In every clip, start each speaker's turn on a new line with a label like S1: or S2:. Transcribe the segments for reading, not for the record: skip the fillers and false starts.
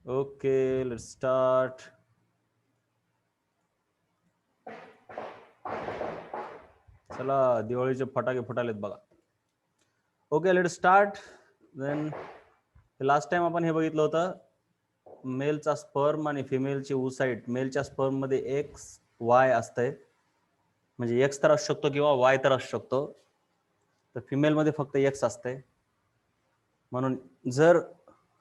S1: Okay, let's start. चला दिवाळीचे फटाके फुटालेत बघा. Okay, let start. Then last time आपण हे बघितलं होतं, मेलचा स्पर्म आणि फिमेलची oocyte. मेलच्या स्पर्म मध्ये एक्स वाय असतंय, म्हणजे एक्स तर असू शकतो किंवा वाय तर असू शकतो. तर फिमेल मध्ये फक्त एक्स असतंय. म्हणून जर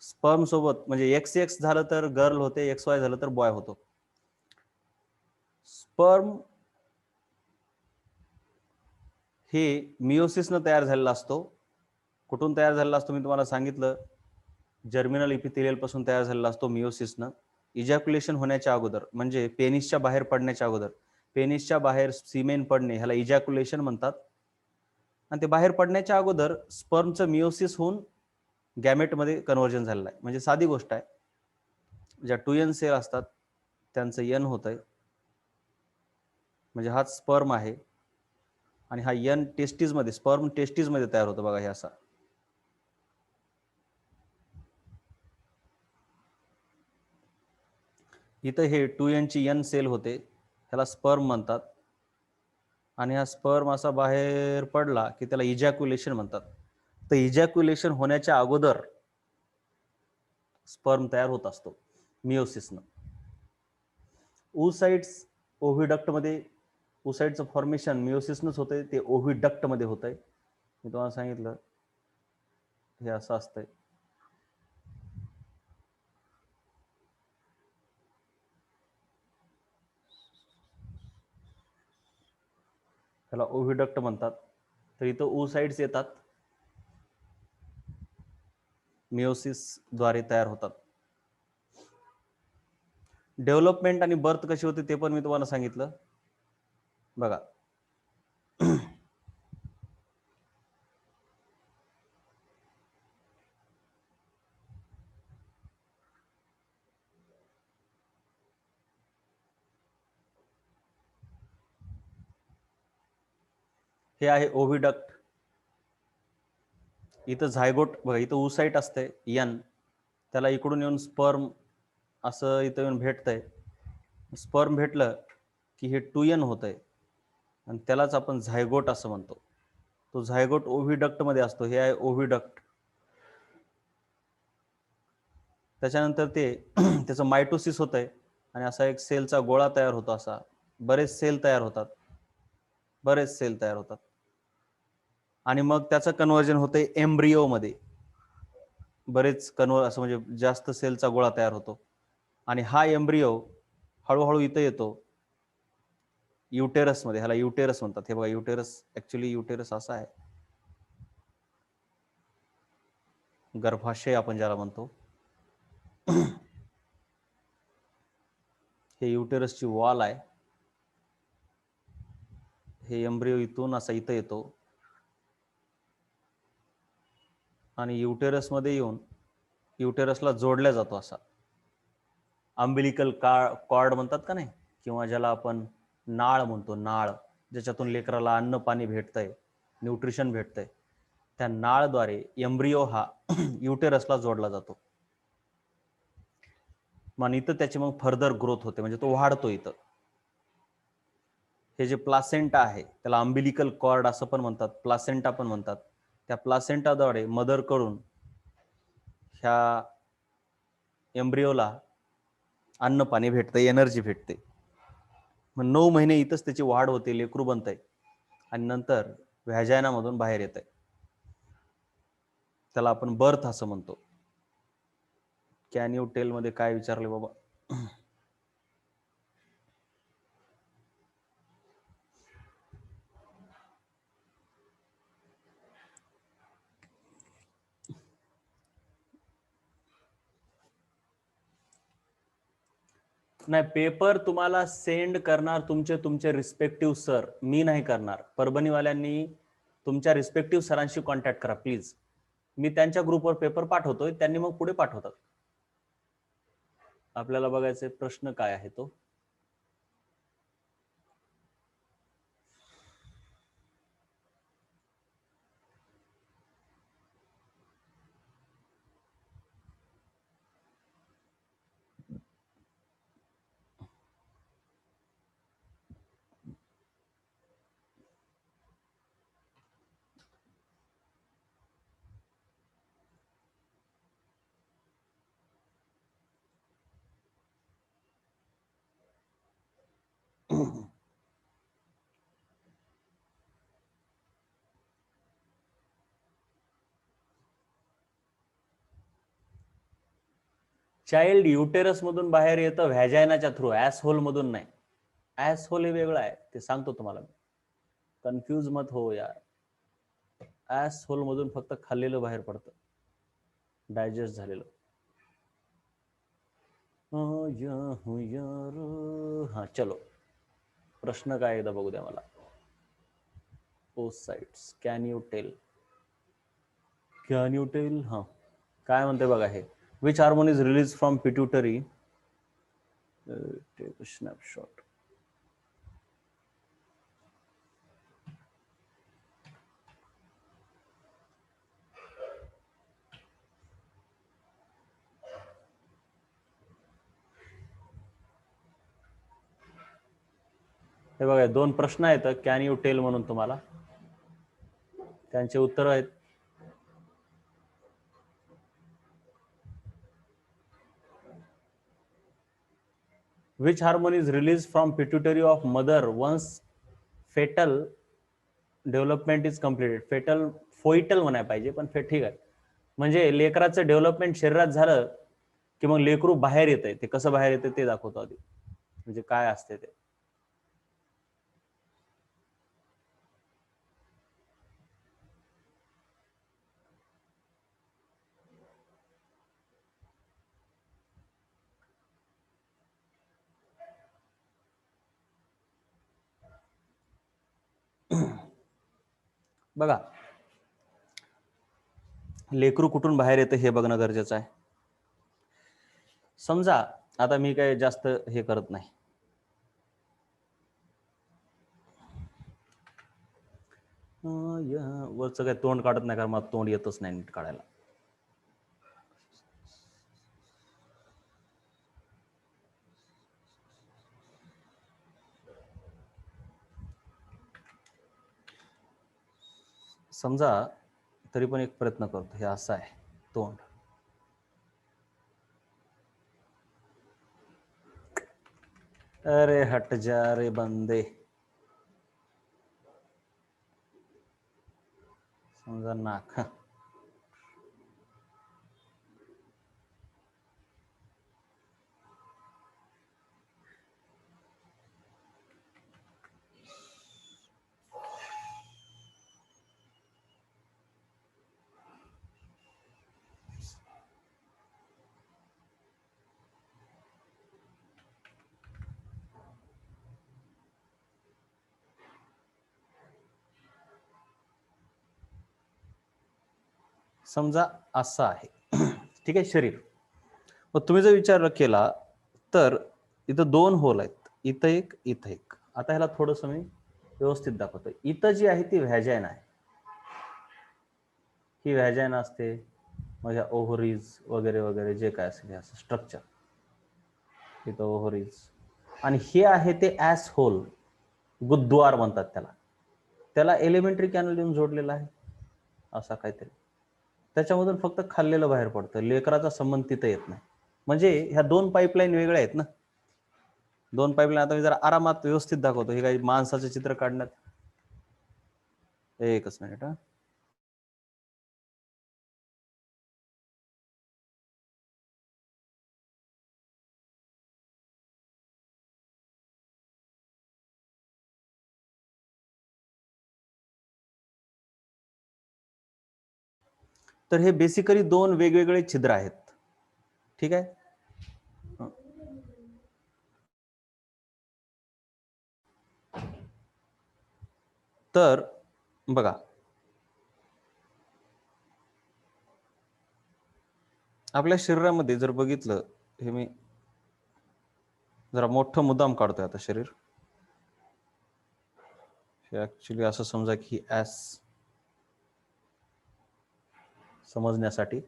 S1: स्पर्म सोबत म्हणजे एक्स एक्स झालं तर गर्ल होते, एक्स वाय झालं तर बॉय होतो. स्पर्म हे मिओसिसनं तयार झालेला असतो. कुठून तयार झालेला असतो मी तुम्हाला सांगितलं, जर्मिनल इपिथेलियल पासून तयार झालेला असतो मिओसिसनं. इजॅक्युलेशन होण्याच्या अगोदर म्हणजे पेनिसच्या बाहेर पडण्याच्या अगोदर, पेनिसच्या बाहेर सीमेन पडणे ह्याला इजॅक्युलेशन म्हणतात. आणि ते बाहेर पडण्याच्या अगोदर स्पर्मचं मिओसिस होऊन गॅमेटमध्ये कन्व्हर्जन झालेलं आहे. म्हणजे साधी गोष्ट आहे, ज्या 2n सेल असतात त्यांचं यन होत आहे, म्हणजे हाच स्पर्म आहे आणि हा यन टेस्टीजमध्ये, स्पर्म टेस्टीजमध्ये तयार होतो बघा. हे असा इथं हे 2n ची यन सेल होते, ह्याला स्पर्म म्हणतात. आणि हा स्पर्म असा बाहेर पडला की त्याला इजॅक्युलेशन म्हणतात. तर इजॅक्युलेशन होण्याच्या अगोदर स्पर्म तयार होत असतो मिओसिसनं. oocytes ओव्हिडक्ट मध्ये, oocyteचं फॉर्मेशन मिओसिसनंच होतंय, ते ओव्हिडक्ट मध्ये होतंय. मी तुम्हाला सांगितलं हे असं असतंय. त्याला ओव्हिडक्ट म्हणतात. तर इथं oocytes येतात, मिओसिस द्वारे तयार होतात. डेव्हलपमेंट आणि बर्थ कशी होते ते पण मी तुम्हाला सांगितलं बघा. हे आहे ओव्हिडक्ट. इथं झायगोट बघा, इथं oocyte असतंय यन, त्याला इकडून येऊन स्पर्म असं इथं येऊन भेटतंय. स्पर्म भेटलं की हे 2n होतंय आणि त्यालाच आपण झायगोट असं म्हणतो. तो झायगोट ओव्हिडक्ट मध्ये असतो. हे आहे ओव्हिडक्ट. त्याच्यानंतर ते त्याचं मायटोसिस होतंय आणि असा एक सेलचा गोळा तयार होतो. असा बरेच सेल तयार होतात, बरेच सेल तयार होतात. आणि मग त्याचं कन्व्हर्जन होतंय एम्ब्रिओमध्ये. बरेच असं म्हणजे जास्त सेलचा गोळा तयार होतो. आणि हा एम्ब्रिओ हळूहळू इथं येतो युटेरसमध्ये. ह्याला युटेरस म्हणतात. हे बघा युटेरस, ऍक्च्युली युटेरस असा आहे, गर्भाशय आपण ज्याला म्हणतो. हे युटेरसची वॉल आहे. हे एम्ब्रिओ इथून असा इथं येतो आणि युटेरसमध्ये येऊन युटेरसला जोडल्या जातो. असा अंबिलिकल कॉर्ड म्हणतात का नाही, किंवा ज्याला आपण नाळ म्हणतो, नाळ ज्याच्यातून लेकराला अन्न पाणी भेटतंय, न्यूट्रिशन भेटतंय, त्या नाळद्वारे एम्ब्रिओ हा युटेरसला जोडला जातो. मग इथं त्याची मग फर्दर ग्रोथ होते, म्हणजे तो वाढतो इथं. हे जे प्लासेंटा आहे त्याला अंबिलिकल कॉर्ड असं पण म्हणतात, प्लासेंटा पण म्हणतात. त्या प्लासेंटाद्वारे मदरकडून ह्या एम्ब्रिओला अन्न पाणी भेटते, एनर्जी भेटते. मग 9 महिने इथंच त्याची वाढ होते, लेकरू बनतंय आणि नंतर व्हॅजायनामधून बाहेर येतंय. त्याला आपण बर्थ असं म्हणतो. कॅन यू टेल मध्ये काय विचारले बाबा? नाही, पेपर तुम्हाला सेंड करणार तुमचे तुमचे रिस्पेक्टिव्ह सर, मी नाही करणार. परभणीवाल्यांनी तुमच्या रिस्पेक्टिव्ह सरांशी कॉन्टॅक्ट करा प्लीज. मी त्यांच्या ग्रुपवर पेपर पाठवतोय, त्यांनी मग पुढे पाठवतात. आपल्याला बघायचे प्रश्न काय आहे तो. चाइल्ड युटेरस मधून बाहेर येतं व्हॅजायनाच्या थ्रू, ऍस होल मधून नाही. ऍस होल हे वेगळं आहे, ते सांगतो तुम्हाला. कन्फ्यूज मत हो यार. ऍस होल मधून फक्त खाल्लेलं बाहेर पडतं, डायजेस्ट झालेलं. हा चलो, प्रश्न काय एकदा बघू द्या मला. Oocytes, can you tell. हा काय म्हणते बघा हे. Which hormone is release from pituitary. Take a snapshot. हे बघा, दोन प्रश्न आहेत, कॅन यू टेल म्हणून तुम्हाला. त्यांचे उत्तर आहेत. Which hormone is release from pituitary of mother once fetal development is completed. Fetal, foetal म्हणाय पाहिजे, पण ठीक आहे. म्हणजे लेकराचं डेव्हलपमेंट शरीरात झालं की मग लेकरू बाहेर येतंय. ते कसं बाहेर येतं ते दाखवतो आधी, म्हणजे काय असते ते. बघा, लेकरू कुठून बाहेर येतं हे बघणं गरजेचं आहे. समजा आता मी काय जास्त हे करत नाही, वरचं काय तोंड काढत नाही, कारण मला तोंड येतच नाही नीट काढायला. समजा तरी पण एक प्रयत्न करतो. हे असं आहे तोंड. अरे हट जा रे बंदे. समजा नाक. समजा असं आहे, ठीक आहे, शरीर. मग तुम्ही जर विचार केला तर इथं दोन होल आहेत, इथं एक, इथं एक. आता ह्याला थोडस मी व्यवस्थित दाखवतो. इथं जी आहे ती व्हॅजायना आहे, ही व्हॅजायना असते. मग ह्या ओव्हरीज वगैरे वगैरे जे काय असेल असं स्ट्रक्चर, इथं ओव्हरीज. आणि हे आहे ते ऍस होल, गुद्द्वार म्हणतात त्याला. त्याला एलिमेंटरी कॅनल देऊन जोडलेला आहे असा काहीतरी. त्याच्यामधून फक्त खाल्लेलं बाहेर पडतं, लेकराचा संबंध तिथं येत नाही. म्हणजे ह्या दोन पाईपलाईन वेगळ्या आहेत ना, दोन पाईपलाईन. आता मी जरा आरामात व्यवस्थित दाखवतो. हे काही माणसाचं चित्र काढण्यात. एकच मिनिट हा. तर हे बेसिकली दोन वेगवेगळे छिद्र आहेत, ठीक आहे. तर बघा, आपल्या शरीरामध्ये जर बघितलं, हे मी जरा मोठं मुद्दाम काढतोय आता शरीर. हे ऍक्च्युली असं समजा की ऍस समजण्यासाठी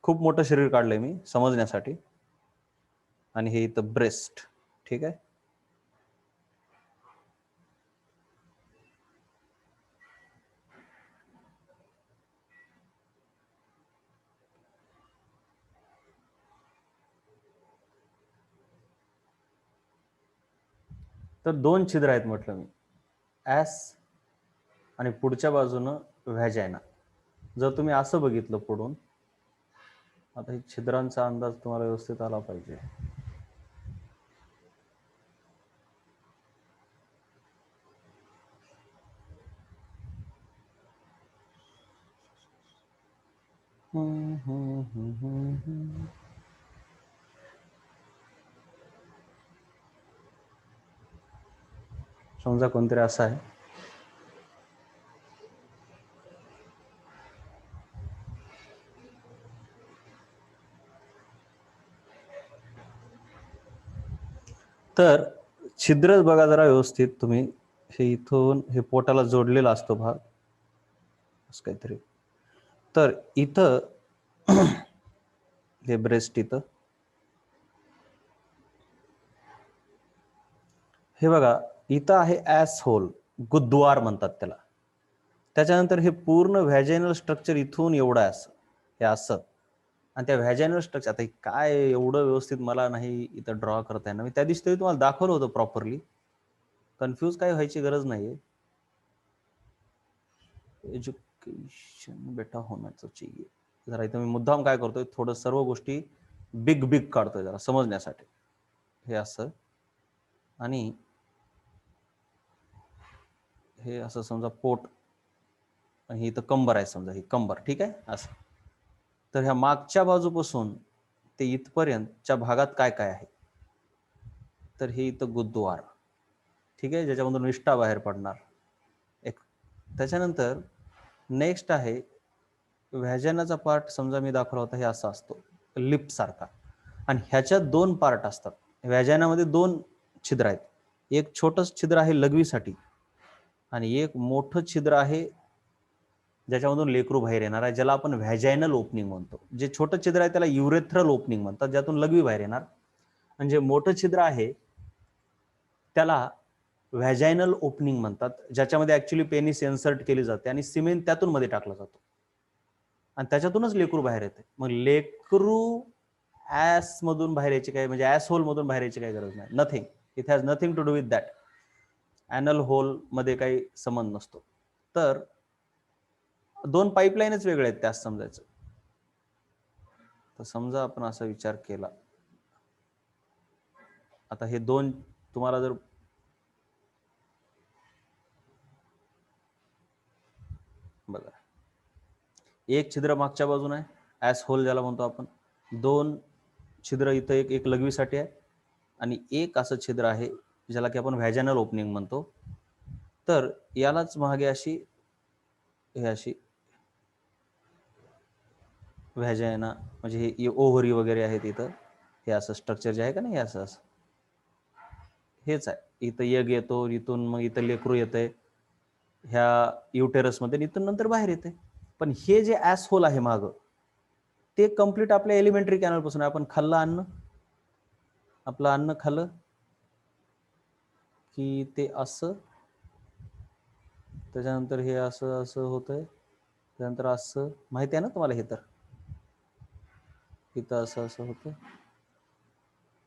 S1: खूप मोठं शरीर काढलंय मी समजण्यासाठी. आणि हे इथं ब्रेस्ट, ठीक आहे. तर दोन छिद्र आहेत म्हटलं मी, ॲस आणि पुढच्या बाजूनं व्हॅजायना. जर तुम्ही असं बघितलं पुढून, आता छिद्रांचा अंदाज तुम्हाला व्यवस्थित आला पाहिजे. समजा कोणतरी असं आहे, तर छिद्र बघा जरा व्यवस्थित तुम्ही. हे इथून हे पोटाला जोडलेला असतो भाग असं काहीतरी. तर इथं हे ब्रेस्ट, इथं हे बघा, इथं आहे ॲस होल, गुद्द्वार म्हणतात त्याला. त्याच्यानंतर हे पूर्ण व्हॅजायनल स्ट्रक्चर इथून एवढं आहे असं, हे असं. आणि त्या व्हॅजायनल स्ट्रक्चर, आता काय एवढं व्यवस्थित मला नाही इथं ड्रॉ करता येणार. मी त्या दिवशी तरी तुम्हाला दाखवलं होतं प्रॉपरली, कन्फ्यूज काय व्हायची गरज नाहीये. एज्युकेशन बेटा होण्याचं चाहिए. जरा इथं मी मुद्दाम काय करतोय, थोडं सर्व गोष्टी बिग बिग काढतोय जरा समजण्यासाठी. हे असं आणि हे असं समजा पोट, आणि इथं कंबर आहे समजा, ही कंबर, ठीक आहे असं. तर ह्या मागच्या बाजूपासून ते इथपर्यंतच्या भागात काय काय आहे, तर हे इथं गुद्द्वार, ठीक आहे, ज्याच्यामधून विष्ठा बाहेर पडणार एक. त्याच्यानंतर नेक्स्ट आहे व्हॅजायनाचा पार्ट, समजा मी दाखवला होता, हे असा असतो लिप सारखा. आणि ह्याच्यात दोन पार्ट असतात. व्हॅजायनामध्ये दोन छिद्र आहेत. एक छोटंच छिद्र आहे लघवीसाठी, आणि एक मोठं छिद्र आहे ज्याच्यामधून लेकरू बाहेर येणार आहे, ज्याला आपण व्हॅजायनल ओपनिंग म्हणतो. जे छोटं छिद्र आहे त्याला युरेथ्रल ओपनिंग म्हणतात, ज्यातून लघवी बाहेर येणार. आणि जे मोठं छिद्र आहे त्याला व्हॅजायनल ओपनिंग म्हणतात, ज्याच्यामध्ये ऍक्च्युली पेनिस इन्सर्ट केली जाते आणि सिमेन त्यातून मध्ये टाकला जातो आणि त्याच्यातूनच लेकरू बाहेर येते. मग लेकरू ऍस मधून बाहेर यायची काय, म्हणजे ऍस होल मधून बाहेर यायची काही गरज नाही. Nothing, it has nothing to do with that. Anal hole मध्ये काही संबंध नसतो. तर दोन पाईपलाईनच वेगळे आहेत त्यास समजायचं. तर समजा आपण असा विचार केला, आता हे दोन तुम्हाला जर बघा, एक छिद्र मागच्या बाजूने आहे, ऍस होल ज्याला म्हणतो आपण. दोन छिद्र इथं एक लघवीसाठी आहे, आणि एक असं छिद्र आहे ज्याला की आपण व्हॅजायनल ओपनिंग म्हणतो. तर यालाच मागे अशी हे अशी व्हॅजायना, म्हणजे हे ओव्हरी वगैरे आहेत इथं, हे असं स्ट्रक्चर जे आहे का नाही, असं असं हेच आहे. इथं यग येतो, इथून मग इथं लेकरू येतंय ह्या युटेरसमध्ये, इथून नंतर बाहेर येते. पण हे जे ऍस होल आहे माग, ते कम्प्लीट आपल्या एलिमेंटरी कॅनल पासून. आपण खाल्लं अन्न, आपलं अन्न खाल्लं की ते असं, त्याच्यानंतर हे असं असं होतंय, त्यानंतर असं, माहिती आहे ना तुम्हाला हे. तर इथं असं असं होतं,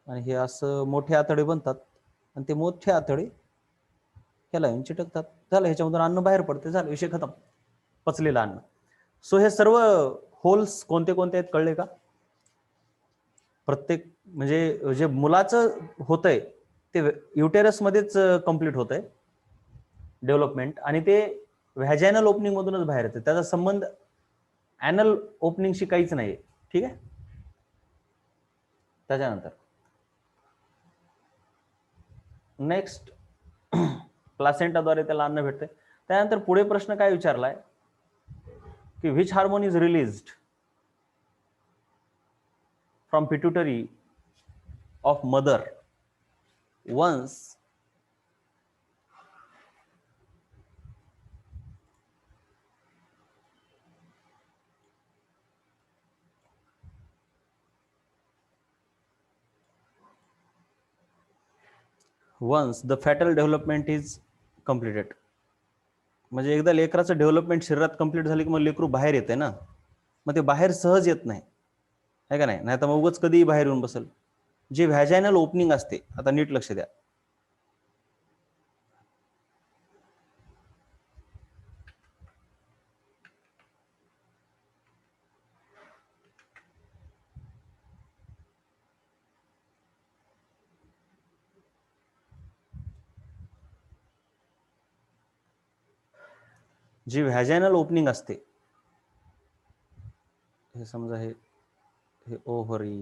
S1: आणि हे असं मोठे आतडे बनतात, आणि ते मोठे आतडे ह्याला येऊन चिटकतात. झालं, ह्याच्यामधून अन्न बाहेर पडते, झालं, विषय खतम, पचलेलं अन्न. सो हे सर्व होल्स कोणते कोणते आहेत कळले का? प्रत्येक, म्हणजे जे मुलाचं होतंय ते युटेरस मध्येच कम्प्लीट होतंय डेव्हलपमेंट, आणि ते व्हॅजायनल ओपनिंग मधूनच बाहेर येते. त्याचा संबंध ऍनल ओपनिंगशी काहीच नाही, ठीक आहे. त्याच्यानंतर नेक्स्ट प्लासेंटाद्वारे त्याला अन्न भेटते. त्यानंतर पुढे प्रश्न काय विचारलाय की which hormone is released from pituitary of mother once the fetal development is completed. म्हणजे एकदा लेकराचं डेव्हलपमेंट शरीरात कंप्लीट झाली की मग लेकरू बाहेर येते ना, मग ते बाहेर सहज येत नाही, आहे का नाही, नाही तर मग उगाच कधीही बाहेर येऊन बसेल. जे व्हॅजायनल ओपनिंग असते, आता नीट लक्ष द्या, जी व्हॅजायनल ओपनिंग असते, हे समजा हे ओव्हरी,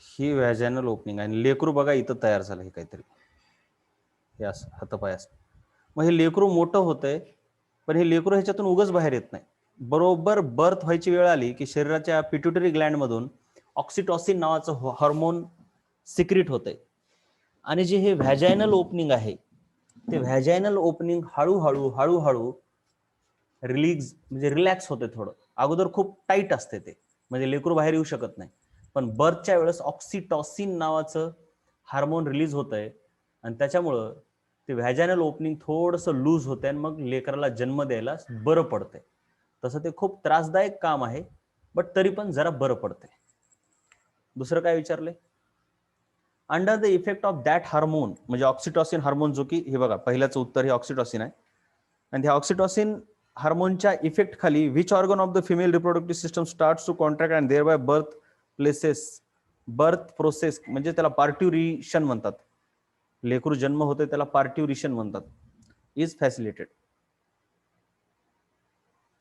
S1: ही व्हॅजायनल ओपनिंग आहे. लेकरू बघा इथं तयार झालं, हे काहीतरी हे असं हातपाय असं. मग हे लेकरू मोठं होतंय, पण हे लेकरू ह्याच्यातून उगाच बाहेर येत नाही. बरोबर बर्थ व्हायची वेळ आली की शरीराच्या पिट्युटरी ग्लँड मधून ऑक्सिटॉसिन नावाचं हार्मोन सिक्रिट होतंय, आणि जे हे व्हॅजायनल ओपनिंग आहे ते व्हॅजायनल ओपनिंग हळूहळू हळूहळू रिलीज म्हणजे रिलॅक्स होते. थोडं अगोदर खूप टाईट असते ते, म्हणजे लेकरू बाहेर येऊ शकत नाही. पण बर्थच्या वेळेस ऑक्सिटॉसिन नावाचं हार्मोन रिलीज होत आहे, आणि त्याच्यामुळं ते व्हॅजायनल ओपनिंग थोडंसं लूज होते आणि मग लेकराला जन्म द्यायला बरं पडतंय. तसं ते खूप त्रासदायक काम आहे, बट तरी पण जरा बरं पडतंय. दुसरं काय विचारले? Under the effect of that hormone, म्हणजे ऑक्सिटॉसिन हार्मोन, जो की हे बघा पहिल्याचं उत्तर हे ऑक्सिटॉसिन आहे. आणि ह्या ऑक्सिटॉसिन हार्मोनच्या इफेक्ट खाली which organ of the female reproductive system starts to contract and thereby birth process, म्हणजे त्याला पार्ट्युरिशन म्हणतात. लेकरू जन्म होते त्याला पार्ट्युरिशन म्हणतात. इज फॅसिलिटेड.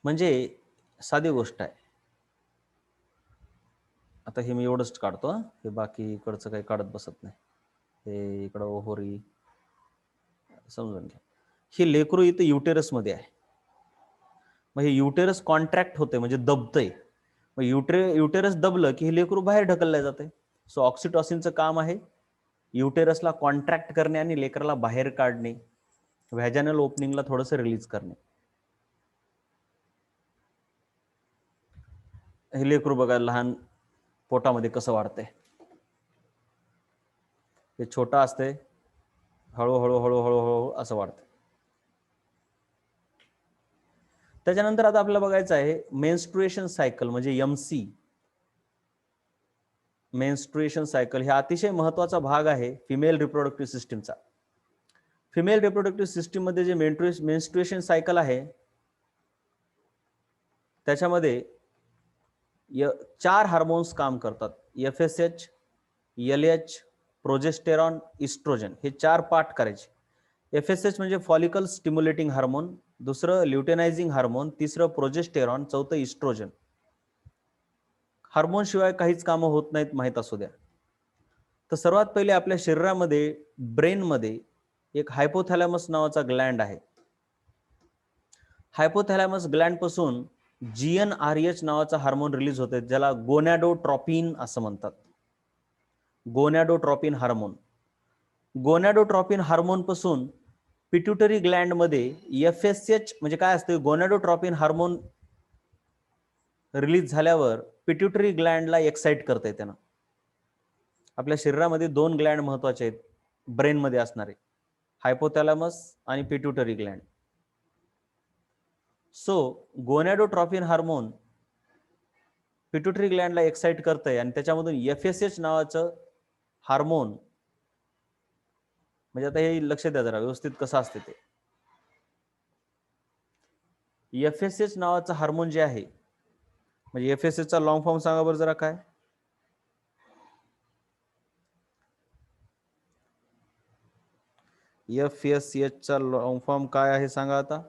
S1: म्हणजे साधी गोष्ट आहे. आता हे मी एवढंच काढतो, हे बाकी इकडचं काही काढत बसत नाही. हे इकडं ओहोरी समजून घ्या. हे लेकरू इथं युटेरस मध्ये आहे. मग हे युटेरस कॉन्ट्रॅक्ट होते म्हणजे दबतंय. मग युटेरस दबलं की हे लेकरू बाहेर ढकललं जाते. सो ऑक्सिटॉसिनचं काम आहे युटेरसला कॉन्ट्रॅक्ट करणे आणि लेकराला बाहेर काढणे, व्हॅजायनल ओपनिंगला थोडंसं रिलीज करणे. हे लेकरू बघा लहान पोटामध्ये कसं वाढतंय. हे छोटं असते, हळूहळू हळूहळू हळूहळू असं वाढतं. त्याच्यानंतर आता आपल्याला बघायचं आहे मेन्स्ट्रुएशन सायकल, म्हणजे एमसी. मेन्स्ट्रुएशन सायकल हा अतिशय महत्वाचा भाग आहे फिमेल रिप्रोडक्टिव्ह सिस्टीमचा. फिमेल रिप्रोडक्टिव्ह सिस्टीम मध्ये जे मेन्स्ट्रुएशन सायकल आहे त्याच्यामध्ये 4 हार्मोन्स काम करतात. FSH, LH, प्रोजेस्टेरॉन, इस्ट्रोजन, हे 4 पार्ट करायचे. FSH म्हणजे फॉलिकल स्टिम्युलेटिंग हार्मोन, दुसरं ल्युटेनायझिंग हार्मोन, तिसरं प्रोजेस्टेरॉन, चौथं इस्ट्रोजन. हार्मोन शिवाय काहीच कामं होत नाहीत, माहीत असू द्या. तर सर्वात पहिले आपल्या शरीरामध्ये ब्रेनमध्ये एक हायपोथॅलॅमस नावाचा ग्लँड आहे. हायपोथॅलॅमस ग्लँड पासून GnRH नावाचा हार्मोन रिलीज होते, ज्याला गोनॅडोट्रॉपिन असं म्हणतात. गोनॅडोट्रॉपिन हार्मोन. गोनॅडोट्रॉपिन हार्मोन पासून पिट्युटरी ग्लँड मध्ये FSH म्हणजे काय असते, गोनॅडोट्रॉपिन हार्मोन रिलीज झाल्यावर पिट्युटरी ग्लँडला एक्साइट करते. त्यानं आपल्या शरीरामध्ये 2 ग्लँड महत्वाचे आहेत ब्रेन मध्ये असणारे, हायपोथॅलॅमस आणि pituitary gland. So gonadotropin hormone pituitary ग्लँडला एक्साइट करतंय आणि त्याच्यामधून FSH नावाचं हार्मोन, म्हणजे आता हे लक्ष द्या जरा व्यवस्थित कसं असते ते. FSH नावाचं हार्मोन जे आहे, म्हणजे FSH चा लॉंग फॉर्म सांगा बरं जरा काय. FSH चा लॉंग फॉर्म काय आहे सांगा आता.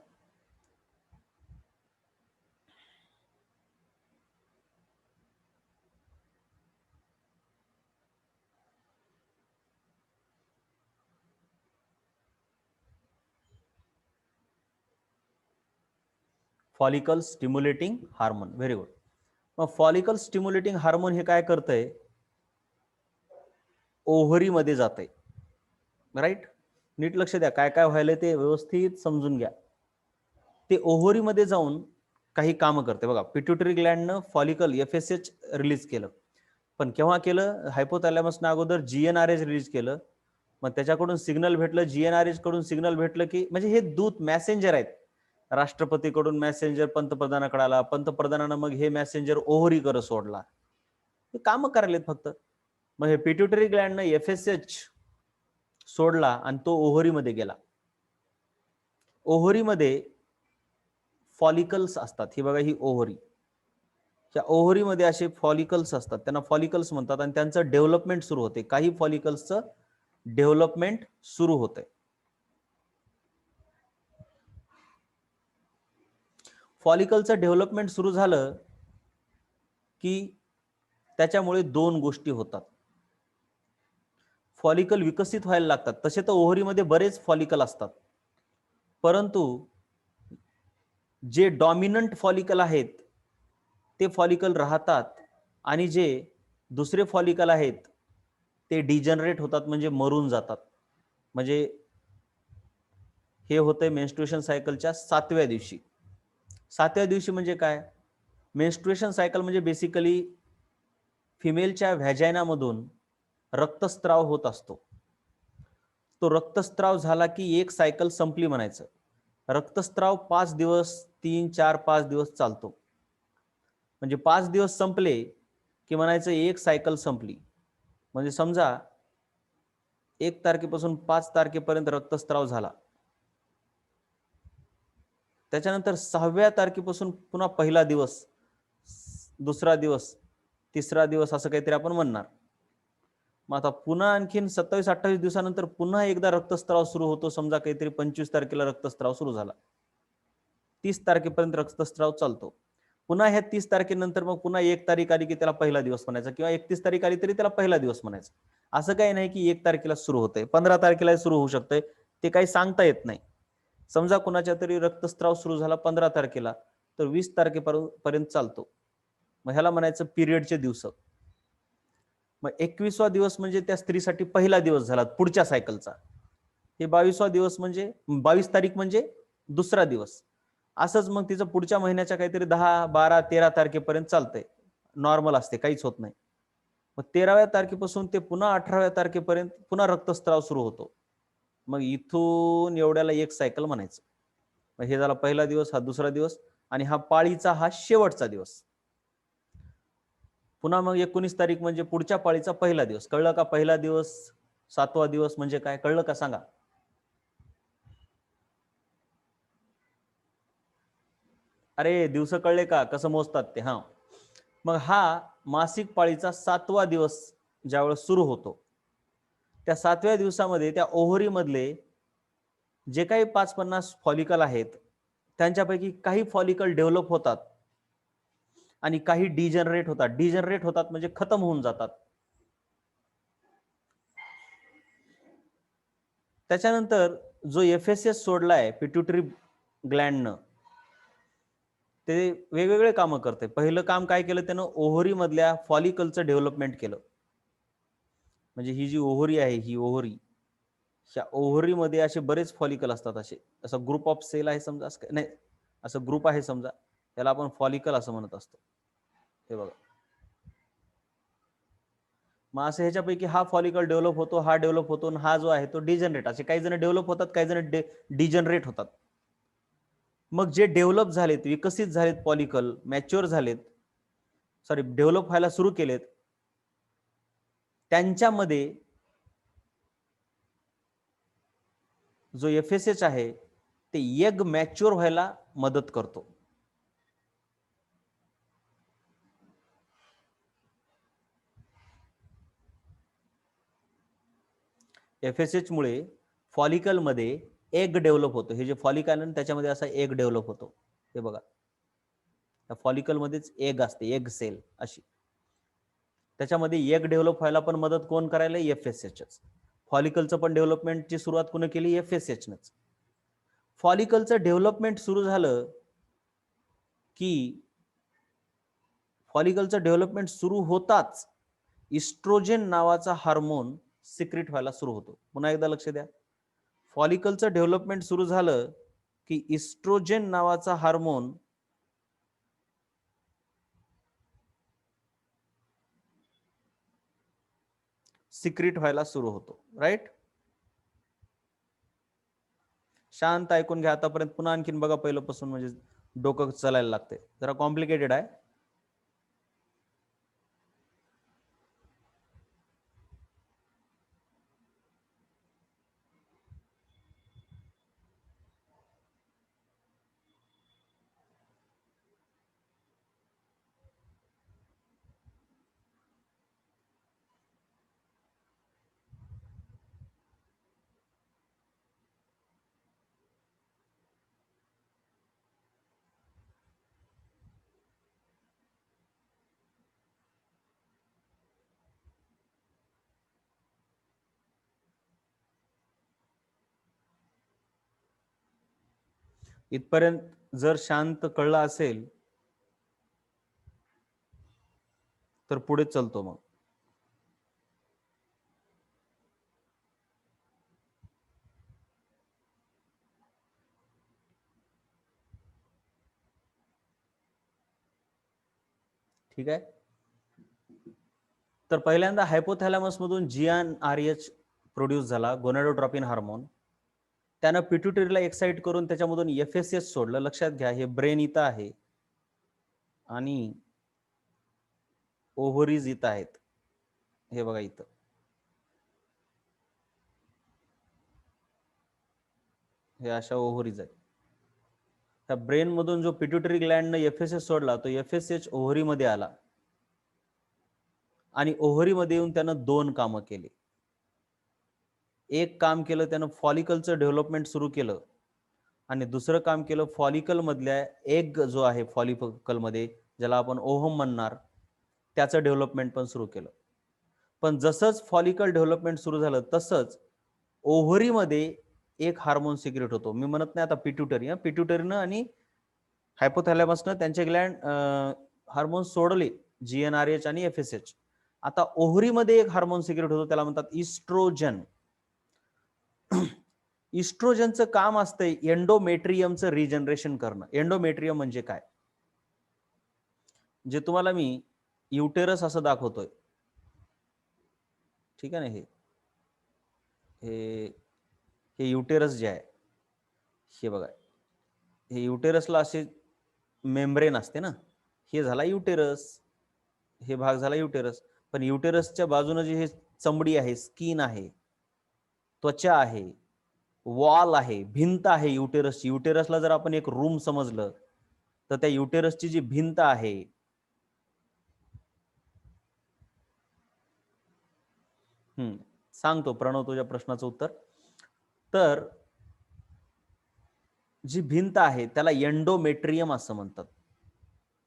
S1: Follicle stimulating hormone. Very good. मग फॉलिकल स्टिम्युलेटिंग हार्मोन हे काय करतंय, ओव्हरी मध्ये जातंय. राईट. नीट लक्ष द्या, काय काय व्हायला ते व्यवस्थित समजून घ्या. ते ओव्हरी मध्ये जाऊन काही कामं करते. बघा, पिट्युटरी ग्लँडनं फॉलिकल FSH रिलीज केलं, पण केव्हा केलं, हायपोथॅलॅमसनं अगोदर GnRH रिलीज केलं. मग त्याच्याकडून सिग्नल भेटलं, GnRH कडून सिग्नल भेटलं की, म्हणजे हे दूत मॅसेंजर आहेत. राष्ट्रपतीकडून मॅसेंजर पंतप्रधानाकडे आला, पंतप्रधानानं मग हे मॅसेंजर ओव्हरीकडे सोडला. हे कामं करायलेत फक्त. मग हे पिट्युटरी ग्लँडनं FSH सोडला आणि तो ओव्हरीमध्ये गेला. ओव्हरीमध्ये फॉलिकल्स असतात. ही बघा, ही ओव्हरी. त्या ओव्हरीमध्ये असे फॉलिकल्स असतात, त्यांना फॉलिकल्स म्हणतात, आणि त्यांचं डेव्हलपमेंट सुरू होते. काही फॉलिकल्सचं डेव्हलपमेंट सुरू होते. फॉलिकलचं डेव्हलपमेंट सुरू झालं की त्याच्यामुळे दोन गोष्टी होतात. फॉलिकल विकसित व्हायला लागतात. तसे तर ओव्हरीमध्ये बरेच फॉलिकल असतात, परंतु जे डॉमिनंट फॉलिकल आहेत ते फॉलिकल राहतात, आणि जे दुसरे फॉलिकल आहेत ते डिजनरेट होतात, म्हणजे मरून जातात. म्हणजे हे होतंय मेन्स्ट्रुएशन सायकलच्या 7व्या दिवशी. 7व्या दिवशी म्हणजे काय? मेन्स्ट्रुएशन सायकल म्हणजे बेसिकली फिमेलच्या व्हॅजायनामधून रक्तस्त्राव होत असतो. तो रक्तस्त्राव झाला की एक सायकल संपली म्हणायचं. रक्तस्त्राव 5 दिवस, 3, 4, 5 दिवस चालतो. म्हणजे 5 दिवस संपले की म्हणायचं एक सायकल संपली. म्हणजे समजा 1 तारखेपासून 5 तारखेपर्यंत रक्तस्त्राव झाला, त्याच्यानंतर 6व्या तारखेपासून पुन्हा पहिला दिवस, दुसरा दिवस, तिसरा दिवस, असं काहीतरी आपण म्हणणार. मग आता पुन्हा आणखीन 27-28 दिवसानंतर पुन्हा एकदा रक्तस्त्राव सुरू होतो. समजा काहीतरी 25 तारखेला रक्तस्त्राव सुरू झाला, 30 तारखेपर्यंत रक्तस्त्राव चालतो. पुन्हा ह्या 30 तारखेनंतर मग पुन्हा 1 तारीख आली की त्याला पहिला दिवस म्हणायचा, किंवा 31 तारीख आली तरी त्याला पहिला दिवस म्हणायचा. असं काही नाही की 1 तारखेला सुरू होतंय, 15 तारखेला सुरू होऊ शकतंय, ते काही सांगता येत नाही. समजा कुणाच्या तरी रक्तस्त्राव सुरू झाला 15 तारखेला, तर 20 तारखेपर्यंत चालतो. मग ह्याला म्हणायचं पिरियडचे दिवस. मग 21वा दिवस म्हणजे त्या स्त्रीसाठी पहिला दिवस झाला पुढच्या सायकलचा. हे 22वा दिवस म्हणजे 22 तारीख म्हणजे दुसरा दिवस. असंच मग तिचं पुढच्या महिन्याच्या काहीतरी 10, 12, 13 तारखेपर्यंत चालतंय, नॉर्मल असते, काहीच होत नाही. मग 13व्या तारखेपासून ते पुन्हा 18व्या तारखेपर्यंत पुन्हा रक्तस्त्राव सुरू होतो. मग इथून एवढ्याला एक सायकल म्हणायचं. मग हे झाला पहिला दिवस, हा दुसरा दिवस, आणि हा पाळीचा हा शेवटचा दिवस. पुन्हा मग 19 तारीख म्हणजे पुढच्या पाळीचा पहिला दिवस. कळलं का? पहिला दिवस, 7वा दिवस म्हणजे काय, कळलं का सांगा? अरे दिवस कळले का, कसं मोजतात ते? हा, मग हा मासिक पाळीचा 7वा दिवस ज्यावेळेस सुरू होतो, त्या 7व्या दिवसामध्ये त्या ओव्हरी मधले जे काही 5-50 फॉलिकल आहेत, त्यांच्यापैकी काही फॉलिकल डेव्हलप होतात आणि काही डिजनरेट होतात. डिजनरेट होतात म्हणजे खतम होऊन जातात. त्याच्यानंतर जो FSH सोडलाय पिट्युटरी ग्लँडनं, ते वेगवेगळे कामं करते. पहिलं काम काय केलं त्यानं? ओव्हरी मधल्या फॉलिकलचं डेव्हलपमेंट केलं. म्हणजे ही जी ओव्हरी आहे, ही ओव्हरी, ह्या ओव्हरीमध्ये असे बरेच फॉलिकल असतात. असे असं ग्रुप ऑफ सेल आहे समजा, असं नाही, असं ग्रुप आहे समजा, त्याला आपण फॉलिकल असं म्हणत असतो. हे बघा, मग असं ह्याच्यापैकी हा फॉलिकल डेव्हलप होतो, हा डेव्हलप होतो, आणि हा जो आहे तो डिजनरेट. असे काही जण डेव्हलप होतात, काही जण डिजनरेट होतात. मग जे डेव्हलप झालेत, विकसित झालेत फॉलिकल, मॅच्युअर झालेत, सॉरी डेव्हलप व्हायला सुरू केलेत, त्यांच्यामध्ये जो FSH आहे ते एग मॅच्युअर व्हायला मदत करतो. FSH मुळे फॉलिकल मध्ये एग डेव्हलप होतो. हे जे फॉलिकल आहे त्याच्यामध्ये असा एग डेव्हलप होतो. हे बघा, त्या फॉलिकल मध्येच एग असते, एग सेल अशी. त्याच्यामध्ये एग डेव्हलप व्हायला पण मदत कोण करायला? FSHच. फॉलिकलचं पण डेव्हलपमेंटची सुरुवात कोणी केली? FSHनच. फॉलिकलचं डेव्हलपमेंट सुरू झालं की फॉलिकलचं डेव्हलपमेंट सुरू होताच इस्ट्रोजेन नावाचा हार्मोन सिक्रेट व्हायला सुरू होतो. पुन्हा एकदा लक्ष द्या, फॉलिकलचं डेव्हलपमेंट सुरू झालं की इस्ट्रोजेन नावाचा हार्मोन सिक्रेट व्हायला सुरू होतो. राईट? शांत ऐकून घ्या आतापर्यंत. पुन्हा आणखीन बघा पहिल्यापासून, म्हणजे डोकं चालायला लागते. जरा कॉम्प्लिकेटेड आहे. इथपर्यंत जर शांत कळलं असेल तर पुढे चलतो मग. ठीक आहे. तर पहिल्यांदा हायपोथॅलॅमस मधून GnRH प्रोड्यूस झाला, गोनाडोट्रोपिन हार्मोन. त्यानं पिट्युटरीला एक्साइट करून त्याच्यामधून FSH सोडलं. लक्षात घ्या, हे ब्रेन इथं आहे आणि ओव्हरीज इथं आहेत. हे बघा इथं. हे अशा ओव्हरीज आहेत. त्या ब्रेन मधून जो पिट्युटरी ग्लँडनं FSH सोडला, तो FSH ओव्हरी मध्ये आला आणि ओव्हरी मध्ये येऊन त्यानं 2 कामं केली. एक काम केलं, त्यानं फॉलिकलचं डेव्हलपमेंट सुरू केलं आणि दुसरं काम केलं, फॉलिकल मधल्या एग जो आहे फॉलिकल मध्ये, ज्याला आपण ओव्हम म्हणणार, त्याचं डेव्हलपमेंट पण सुरू केलं. पण जसंच फॉलिकल डेव्हलपमेंट सुरू झालं तसंच ओव्हरीमध्ये एक हार्मोन सिक्रेट होतो. मी म्हणत नाही आता पिट्युटरी, पिट्युटरीनं आणि हायपोथॅलॅमसनं त्यांचे ग्लँड हार्मोन सोडले, GnRH आणि FSH. आता ओव्हरीमध्ये एक हार्मोन सिक्रेट होतो, त्याला म्हणतात इस्ट्रोजन. इस्ट्रोजनचं काम असतंय एंडोमेट्रियमचं रिजनरेशन करणं. एंडोमेट्रियम म्हणजे काय? जे तुम्हाला मी युटेरस असं दाखवतोय, ठीक आहे ना, हे युटेरस जे आहे, हे बघा, हे युटेरसला असे मेम्ब्रेन असते ना, हे झाला युटेरस, हे भाग झाला युटेरस. पण युटेरसच्या बाजूने जे हे चमडी आहे, स्किन आहे, त्वचा आहे, वॉल आहे, भिंत आहे युटेरसची. युटेरसला जर आपण एक रूम समजलं तर त्या युटेरसची जी भिंत आहे, सांगतो प्रणव तुझ्या प्रश्नाचं उत्तर. तर जी भिंत आहे त्याला एंडोमेट्रियम असं म्हणतात.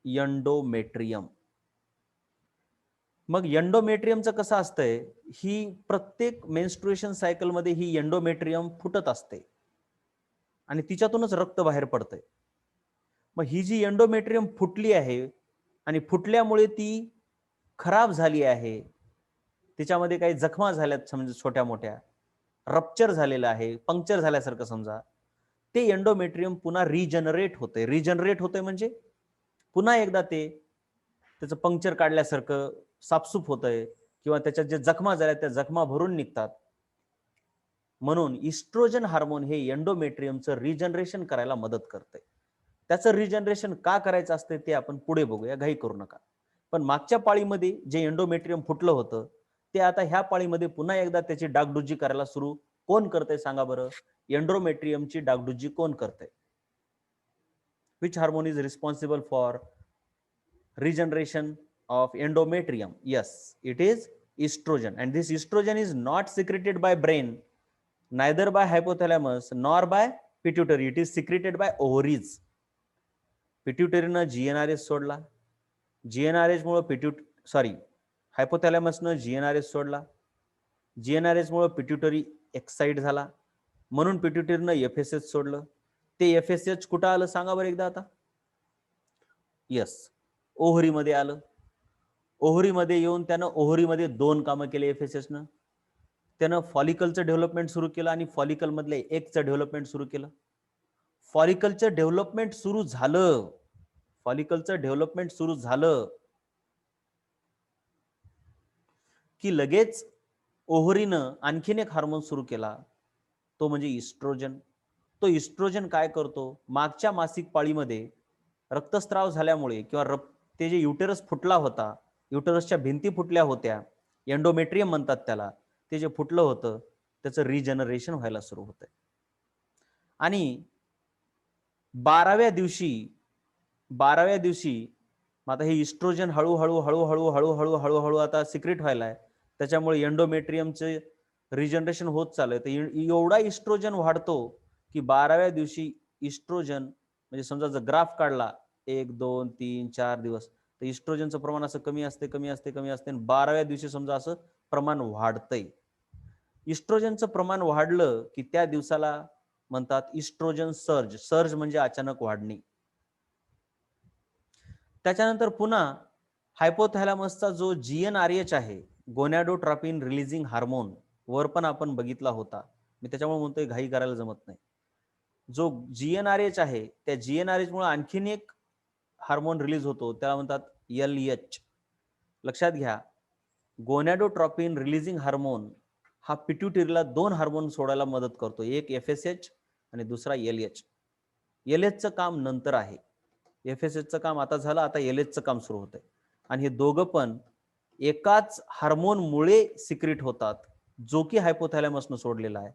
S1: एंडोमेट्रियम. मग एंडोमेट्रियमचं कसं असतंय, ही प्रत्येक मेन्स्ट्रुएशन सायकल मध्ये ही एंडोमेट्रियम फुटत असते आणि तिच्यातूनच रक्त बाहेर पडतंय. मग ही जी एंडोमेट्रियम फुटली आहे आणि फुटल्यामुळे ती खराब झाली आहे, तिच्यामध्ये काही जखमा झाल्यात समजा छोट्या मोठ्या, रप्चर झालेलं आहे, पंक्चर झाल्यासारखं समजा, ते एंडोमेट्रियम पुन्हा रिजनरेट होते. रिजनरेट होते म्हणजे पुन्हा एकदा ते त्याचं पंक्चर काढल्यासारखं साफसूफ होतंय किंवा त्याच्यात जे जखमा झाल्या त्या जखमा भरून निघतात. म्हणून इस्ट्रोजन हार्मोन हे एंडोमेट्रियमचं रिजनरेशन करायला मदत करते. त्याचं रिजनरेशन का करायचं असते ते आपण पुढे बघूया, घाई करू नका. पण मागच्या पाळीमध्ये जे एंडोमेट्रियम फुटलं होतं ते आता ह्या पाळीमध्ये पुन्हा एकदा त्याची डागडुजी करायला सुरू कोण करते सांगा बरं? एंडोमेट्रियमची डागडुजी कोण करते? Which hormone is responsible for regeneration of endometrium? Yes, it is estrogen, and this estrogen is not secreted by brain, neither by hypothalamus nor by pituitary. It is secreted by ovaries. पिट्युटरीनं GnRH सोडला, GnRH मुळे हायपोथॅलॅमसनं GnRH सोडला, GnRH मुळे pituitary excite झाला, म्हणून पिट्युटरीनं FSH सोडलं. ते FSH कुठं आलं सांगा बरं एकदा आता? यस, ओव्हरीमध्ये आलं. ओव्हरीमध्ये येऊन त्यानं ओव्हरीमध्ये 2 कामं केले FSHनं. त्यानं फॉलिकलचं डेव्हलपमेंट सुरू केलं आणि फॉलिकल मधले एगचं डेव्हलपमेंट सुरू केलं. फॉलिकलचं डेव्हलपमेंट सुरू झालं, फॉलिकलचं डेव्हलपमेंट सुरू झालं की लगेच ओव्हरीनं आणखीन एक हार्मोन सुरू केला, तो म्हणजे इस्ट्रोजन. तो इस्ट्रोजन काय करतो, मागच्या मासिक पाळीमध्ये रक्तस्राव झाल्यामुळे किंवा ते जे युटेरस फुटला होता, युटेरसच्या भिंती फुटल्या होत्या, एंडोमेट्रियम म्हणतात त्याला, ते जे फुटलं होतं त्याचं रिजनरेशन व्हायला सुरू होतंय. आणि 12व्या दिवशी मग आता हे इस्ट्रोजन हळूहळू हळूहळू हळूहळू हळूहळू आता सिक्रेट व्हायलाय, त्याच्यामुळे एंडोमेट्रियमचे रिजनरेशन होत चाललंय. तर एवढा इस्ट्रोजन वाढतो की 12व्या दिवशी इस्ट्रोजन, म्हणजे समजा जर ग्राफ काढला 1 2 3 4 दिवस, तर इस्ट्रोजनचं प्रमाण असं कमी असते कमी असते कमी असते आणि 12व्या दिवशी समजा असं प्रमाण वाढतंय. इस्ट्रोजनचं प्रमाण वाढलं की त्या दिवसाला म्हणतात इस्ट्रोजन सर्ज. सर्ज म्हणजे अचानक वाढणे. त्याच्यानंतर पुन्हा हायपोथॅलॅमसचा जो GnRH आहे, गोनॅडोट्रॉपिन रिलीजिंग हार्मोन, वर पण आपण बघितला होता. मी त्याच्यामुळे म्हणतोय घाई करायला जमत नाही. जो GnRH आहे, त्या GnRH मुळे आणखीन एक हार्मोन रिलीज होतो, त्याला म्हणतात LH. लक्षात घ्या, गोनॅडोट्रॉपिन रिलीजिंग हार्मोन हा पिट्युटरीला 2 हार्मोन सोडायला मदत करतो, एक FSH आणि दुसरा LH. LHचं काम नंतर आहे. FSHचं काम आता झालं, आता LHचं काम सुरू होतंय. आणि हे दोघं पण एकाच हार्मोनमुळे सिक्रेट होतात, जो की हायपोथॅलॅमसनं सोडलेला आहे.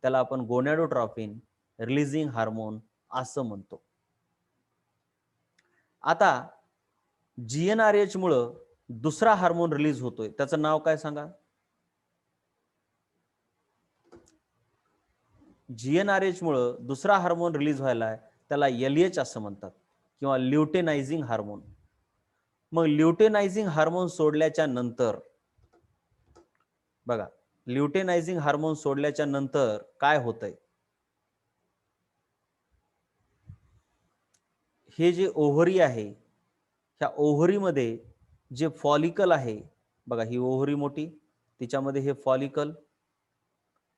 S1: त्याला आपण गोनॅडोट्रॉपिन रिलीजिंग हार्मोन असं म्हणतो. आता GnRH मुळे दुसरा हार्मोन रिलीज होतोय, त्याचं नाव काय सांगा? GnRH मुळे दुसरा हार्मोन रिलीज व्हायला आहे, त्याला LH असं म्हणतात किंवा ल्युटेनायझिंग हार्मोन. मग ल्युटेनायझिंग हार्मोन सोडल्याच्या नंतर बघा, ल्युटेनायझिंग हार्मोन सोडल्याच्या नंतर काय होतंय? हे जे ओव्हरी आहे, ह्या ओव्हरीमध्ये जे फॉलिकल आहे, बघा ही ओव्हरी मोठी, तिच्यामध्ये हे फॉलिकल,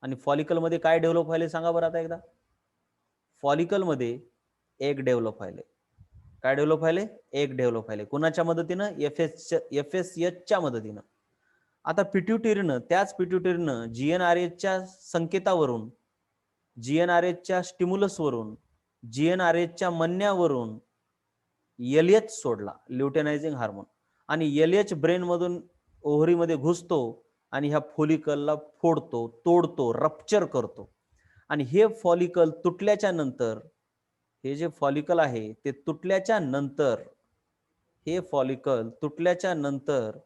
S1: आणि फॉलिकल मध्ये काय डेव्हलप व्हायले सांगा बरं आता एकदा? फॉलिकल मध्ये एग डेव्हलप व्हायले. काय डेव्हलप व्हायले? एग डेव्हलप व्हायले. कोणाच्या मदतीनं? FSHच्या मदतीनं. आता पिट्युटरीनं, त्याच पिट्युटरीनं GnRHच्या संकेतावरून, GnRHच्या स्टिम्युलसवरून, GnRHच्या म्हणण्यावरून LH सोडला, ल्युटेनायझिंग हार्मोन. आणि LH ब्रेन मधून ओव्हरीमध्ये घुसतो आणि ह्या फॉलिकलला फोडतो, तोडतो, रप्चर करतो. आणि हे फॉलिकल तुटल्याच्या नंतर, हे जे फॉलिकल आहे ते तुटल्याच्या नंतर, हे फॉलिकल तुटल्याच्या नंतर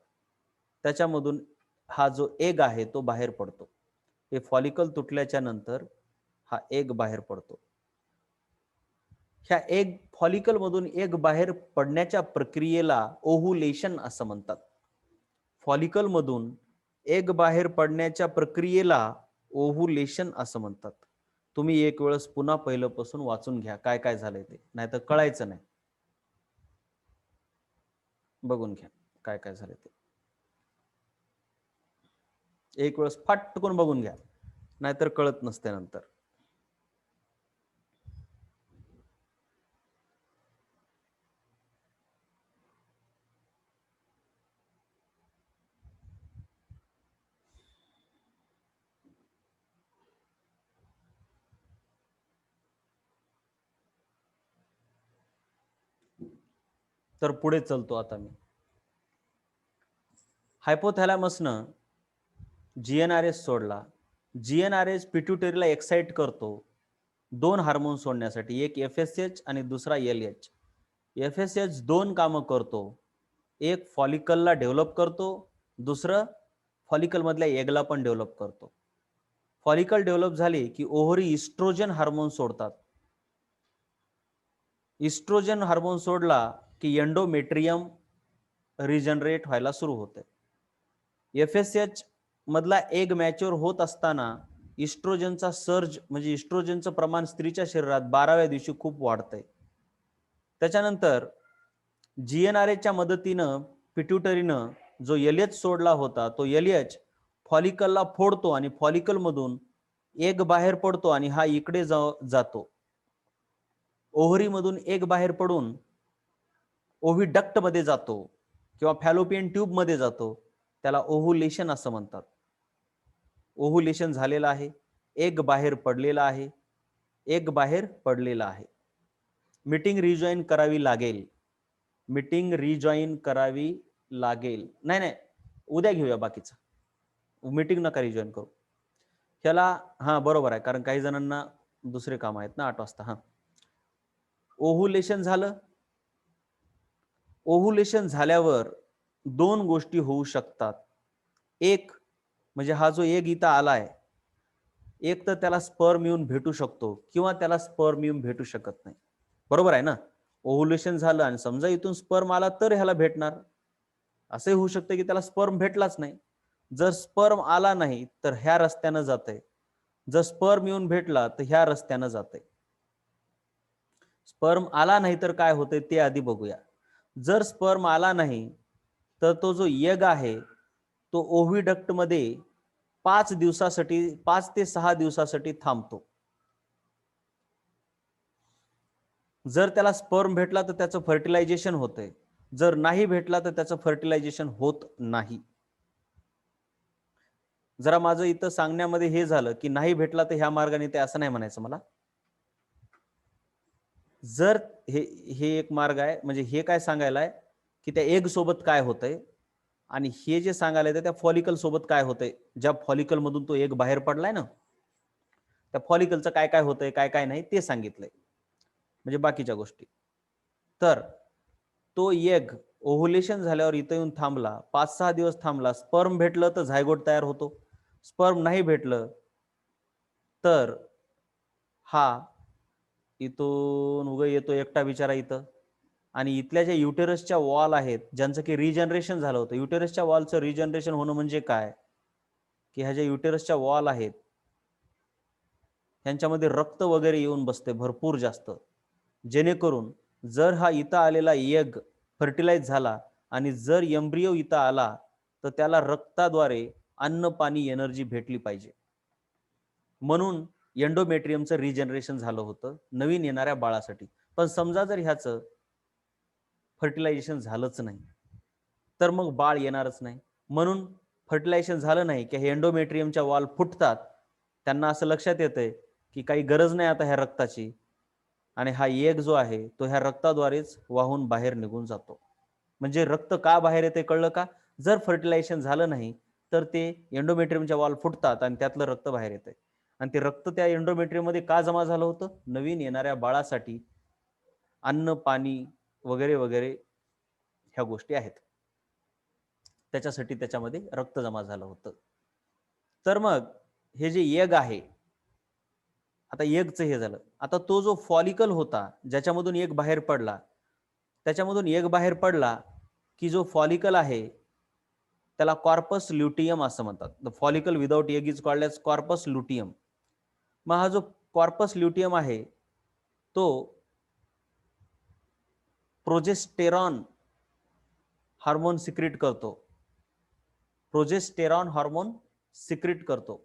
S1: त्याच्यामधून हा जो एग आहे तो बाहेर पडतो. हे फॉलिकल तुटल्याच्या नंतर हा एग बाहेर पडतो. ह्या एग फॉलिकल मधून एग बाहेर पडण्याच्या प्रक्रियेला ओव्हुलेशन असं म्हणतात. फॉलिकल मधून एग बाहेर पडण्याच्या प्रक्रियेला ओव्हुलेशन असं म्हणतात. तुम्ही एक वेळेस पुन्हा पहिल्यापासून वाचून घ्या काय काय झालंय ते, नाहीतर कळायचं नाही. बघून घ्या काय काय झालंय ते, एक वेळेस फटकून बघून घ्या, नाहीतर कळत नसते नंतर. तर पुढे चलतो आता मी. हायपोथॅलॅमसनं GnRH सोडला. GnRH पिट्युटरीला एक्साइट करतो 2 हार्मोन सोडण्यासाठी, एक FSH आणि दुसरा LH. FSH 2 कामं करतो, एक फॉलिकलला डेव्हलप करतो, दुसरं फॉलिकल मधल्या एगला पण डेव्हलप करतो. फॉलिकल डेव्हलप झाली की ओव्हरी इस्ट्रोजन हार्मोन सोडतात. इस्ट्रोजन हार्मोन सोडला की एंडोमेट्रियम रिजनरेट व्हायला सुरू होते. FSH मधला एग मॅच्युअर होत असताना इस्ट्रोजनचा सर्ज, म्हणजे इस्ट्रोजनचं प्रमाण स्त्रीच्या शरीरात 12व्या दिवशी खूप वाढतंय. त्याच्यानंतर GnRHच्या मदतीनं पिट्युटरीनं जो LH सोडला होता, तो LH फॉलिकलला फोडतो आणि फॉलिकल मधून एग बाहेर पडतो आणि हा इकडे जातो. ओव्हरी मधून एग बाहेर पडून ओव्हिडक्ट मध्ये जातो किंवा फॅलोपियन ट्यूब मध्ये जातो. त्याला ओव्हुलेशन असं म्हणतात. ओव्हुलेशन झालेलं आहे, एग बाहेर पडलेला आहे, एग बाहेर पडलेला आहे. मीटिंग रिजॉईन करावी लागेल, मीटिंग रिजॉईन करावी लागेल. नाही नाही, उद्या घेऊया बाकीचं, मीटिंग नका रिजॉईन करू. ह्याला हा बरोबर आहे, कारण काही जणांना दुसरे काम आहेत ना 8 वाजता. हा, ओव्हुलेशन झालं. ओव्हुलेशन झाल्यावर 2 गोष्टी होऊ शकतात. एक म्हणजे हा जो एग इथं आलाय, एक तर त्याला स्पर्म येऊन भेटू शकतो किंवा त्याला स्पर्म येऊन भेटू शकत नाही. बरोबर आहे ना? ओव्हुलेशन झालं आणि समजा इथून स्पर्म आला तर ह्याला भेटणार. असंही होऊ शकतं की त्याला स्पर्म भेटलाच नाही. जर स्पर्म आला नाही तर ह्या रस्त्यानं जातंय. जर स्पर्म येऊन भेटला तर ह्या रस्त्यानं जाते. स्पर्म आला नाही तर काय होते ते आधी बघूया. जर स्पर्म आला नाही तर तो जो एग आहे तो ओव्हिडक्ट मध्ये 5 ते 6 दिवसासाठी थांबतो. जर त्याला स्पर्म भेटला तर त्याचं फर्टिलायझेशन होतंय, जर नाही भेटला तर त्याचं फर्टिलायझेशन होत नाही. जरा माझं इथं सांगण्यामध्ये हे झालं की नाही भेटला तर ह्या मार्गाने ते असं नाही म्हणायचं मला. जर हे हे एक मार्ग आहे, म्हणजे हे काय सांगायला आहे की त्या एग सोबत काय होतंय आणि हे जे सांगायला येतं त्या फॉलिकल सोबत काय होतंय. ज्या फॉलिकल मधून तो एग बाहेर पडलाय ना, त्या फॉलिकलचं काय काय होतंय काय काय नाही ते सांगितलंय, म्हणजे बाकीच्या गोष्टी. तर तो एग ओव्हुलेशन झाल्यावर इथं येऊन थांबला, 5-6 दिवस थांबला, स्पर्म भेटलं तर झायगोट तयार होतो, स्पर्म नाही भेटलं तर हा इथून उगा येतो एकटा बिचारा इथं. आणि इथल्या ज्या युटेरसच्या वॉल आहेत ज्यांचं की रिजनरेशन झालं होतं, युटेरसच्या वॉलचं रिजनरेशन होणं म्हणजे काय की ह्या ज्या युटेरसच्या वॉल आहेत ह्यांच्यामध्ये रक्त वगैरे येऊन बसते भरपूर जास्त, जेणेकरून जर हा इथं आलेला एग फर्टिलाइज झाला आणि जर एम्ब्रियो इथं आला तर त्याला रक्ताद्वारे अन्न पाणी एनर्जी भेटली पाहिजे. म्हणून एंडोमेट्रियमचं रिजनरेशन झालं होतं नवीन येणाऱ्या बाळासाठी. पण समजा जर ह्याचं फर्टिलायझेशन झालंच नाही तर मग बाळ येणारच नाही. म्हणून फर्टिलायझेशन झालं नाही की हे एंडोमेट्रियमच्या वॉल फुटतात, त्यांना असं लक्षात येतंय की काही गरज नाही आता ह्या रक्ताची, आणि हा एग जो आहे तो ह्या रक्ताद्वारेच वाहून बाहेर निघून जातो. म्हणजे रक्त का बाहेर येते कळलं का? जर फर्टिलायझेशन झालं नाही तर ते एंडोमेट्रियमच्या वॉल फुटतात आणि त्यातलं रक्त बाहेर येते, आणि ते रक्त त्या एंडोमेट्रियम मध्ये का जमा झालं होतं? नवीन येणाऱ्या बाळासाठी अन्न पाणी वगैरे वगैरे ह्या गोष्टी आहेत, त्याच्यासाठी त्याच्यामध्ये रक्त जमा झालं होतं. तर मग हे जे एग आहे, आता एगचं हे झालं, आता तो जो फॉलिकल होता ज्याच्यामधून एग बाहेर पडला, त्याच्यामधून एग बाहेर पडला की जो फॉलिकल आहे त्याला कॉर्पस ल्युटियम असं म्हणतात. The follicle without egg is called as corpus luteum. मग हा जो कॉर्पस ल्युटियम आहे तो प्रोजेस्टेरॉन हार्मोन सिक्रेट करतो, प्रोजेस्टेरॉन हार्मोन सिक्रेट करतो.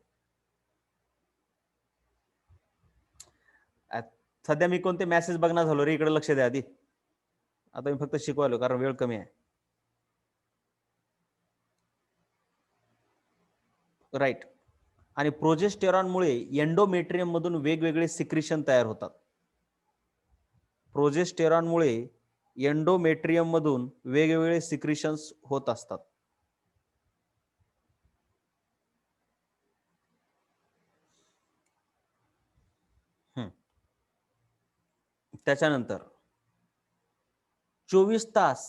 S1: सध्या मी कोणते मेसेज बघणार झालो रे, इकडे लक्ष द्या आधी. आता मी फक्त शिकवायलो कारण वेळ कमी आहे. राईट. आणि प्रोजेस्टेरॉनमुळे एंडोमेट्रियम मधून वेगवेगळे सिक्रिशन तयार होतात. प्रोजेस्टेरॉनमुळे एंडोमेट्रियम मधून वेगवेगळे सिक्रिशन्स होत असतात. त्याच्यानंतर 24 तास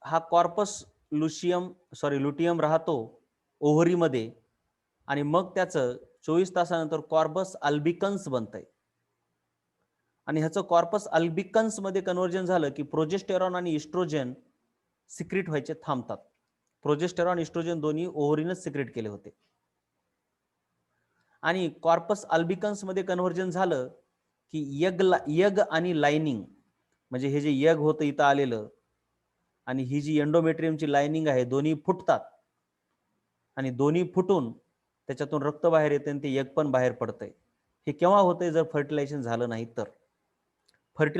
S1: हा कॉर्पस लुटियम राहतो ओव्हरीमध्ये, आणि मग त्याचं 24 तासानंतर कॉर्पस अल्बिकन्स बनतंय. आणि ह्याचं कॉर्पस अल्बिकन्स मध्ये कन्व्हर्जन झालं की प्रोजेस्टेरॉन आणि इस्ट्रोजन सिक्रेट व्हायचे थांबतात. प्रोजेस्टेरॉन इस्ट्रोजन दोन्ही ओव्हरीनच सिक्रेट केले होते. आणि कॉर्पस अल्बिकन्स मध्ये कन्व्हर्जन झालं की यग आणि लाइनिंग, म्हणजे हे जे यग होतं इथं आलेलं आणि ही जी एंडोमेट्रियमची लाइनिंग आहे दोन्ही फुटतात, आणि दोन्ही फुटून त्याच्यातून रक्त बाहेर येते आणि ते यग पण बाहेर पडतंय. हे केव्हा होतंय? जर फर्टिलायझेशन झालं नाही तर. फर्टिलायझेशन